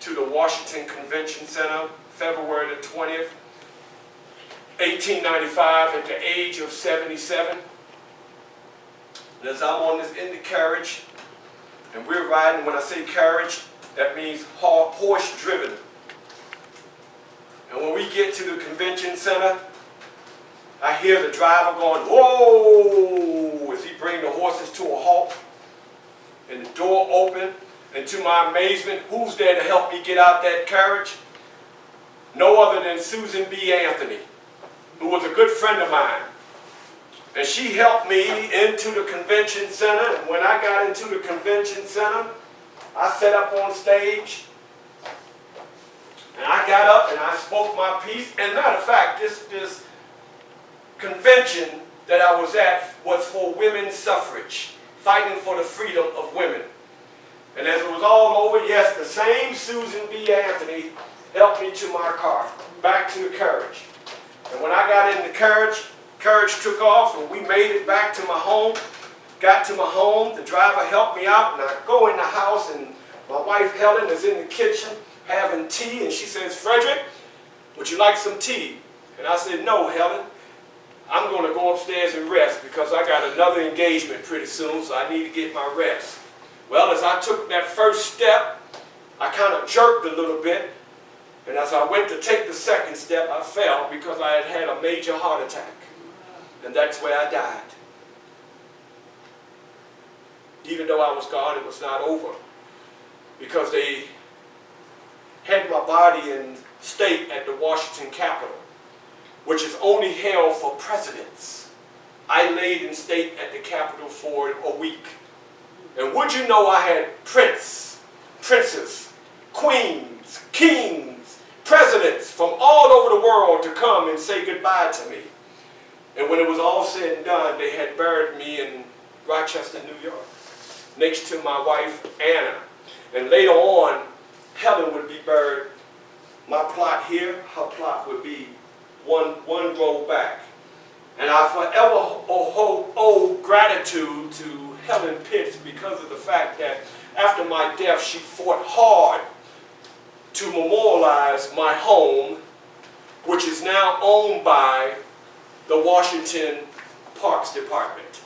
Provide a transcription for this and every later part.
to the Washington Convention Center, February the 20th, 1895, at the age of 77. And as I'm on this Indy carriage, and we're riding, when I say carriage, that means horse-driven. And when we get to the convention center, I hear the driver going, whoa, as he brings the horses to a halt. And the door opened, and to my amazement, who's there to help me get out that carriage? No other than Susan B. Anthony, who was a good friend of mine. And she helped me into the convention center. And when I got into the convention center, I sat up on stage. And I got up and I spoke my piece. And matter of fact, this convention that I was at was for women's suffrage, fighting for the freedom of women. And as it was all over, yes, the same Susan B. Anthony helped me to my car, back to the carriage. And when I got in the carriage took off and we made it back to my home. Got to my home, the driver helped me out, and I go in the house and my wife Helen is in the kitchen having tea, and she says, Frederick, would you like some tea? And I said, no, Helen, I'm going to go upstairs and rest because I got another engagement pretty soon, so I need to get my rest. Well, as I took that first step, I kind of jerked a little bit, and as I went to take the second step, I fell because I had had a major heart attack. And that's where I died. Even though I was gone, it was not over. Because they had my body in state at the Washington Capitol, which is only held for presidents. I laid in state at the Capitol for a week. And would you know I had princes, queens, kings, presidents from all over the world to come and say goodbye to me. And when it was all said and done, they had buried me in Rochester, New York, next to my wife, Anna. And later on, Helen would be buried. My plot here, her plot would be one row back. And I forever owe gratitude to Helen Pitts because of the fact that after my death, she fought hard to memorialize my home, which is now owned by the Washington Parks Department.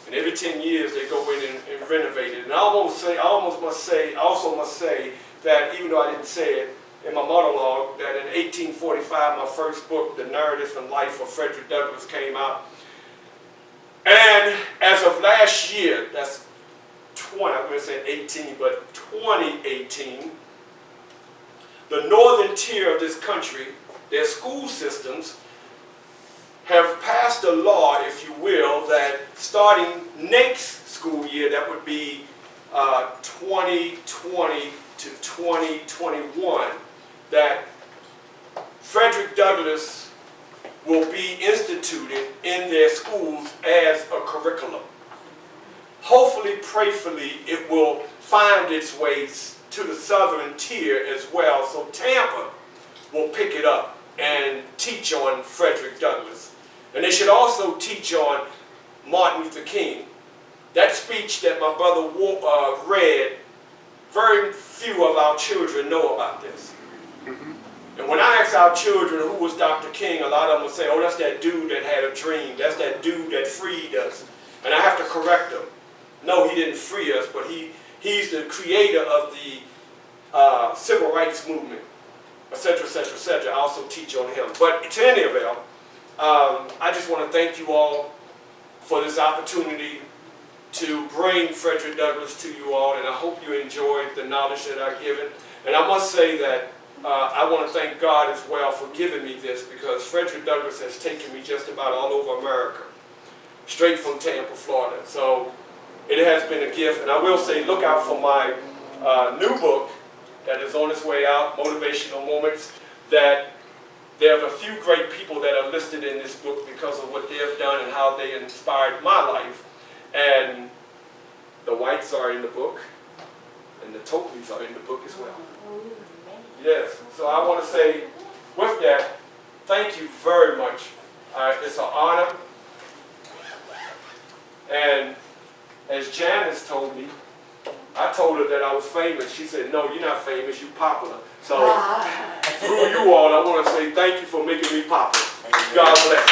And every 10 years they go in and renovate it. And I also must say that, even though I didn't say it in my monologue, that in 1845 my first book, The Narrative and Life of Frederick Douglass, came out. And as of last year, that's 2018, the northern tier of this country, their school systems have passed a law, if you will, that starting next school year, that would be 2020 to 2021, that Frederick Douglass will be instituted in their schools as a curriculum. Hopefully, prayerfully, it will find its way to the southern tier as well, so Tampa will pick it up and teach on Frederick Douglass. And they should also teach on Martin Luther King. That speech that my brother read, very few of our children know about this. And when I ask our children who was Dr. King, a lot of them will say, oh, that's that dude that had a dream. That's that dude that freed us. And I have to correct them. No, he didn't free us, but he's the creator of the civil rights movement, etc., etc., etc. I also teach on him. But to any avail, I just want to thank you all for this opportunity to bring Frederick Douglass to you all, and I hope you enjoyed the knowledge that I've given. And I must say that I want to thank God as well for giving me this, because Frederick Douglass has taken me just about all over America, straight from Tampa, Florida. So it has been a gift, and I will say look out for my new book that is on its way out, Motivational Moments, that there's a few great people that are listed in this book because of what they have done and how they inspired my life. And the whites are in the book, and the Tokens are in the book as well. Yes, so I want to say, with that, thank you very much. It's an honor. And as Janice told me, I told her that I was famous. She said, no, you're not famous, you're popular. So through you all, I want to say thank you for making me popular. God bless.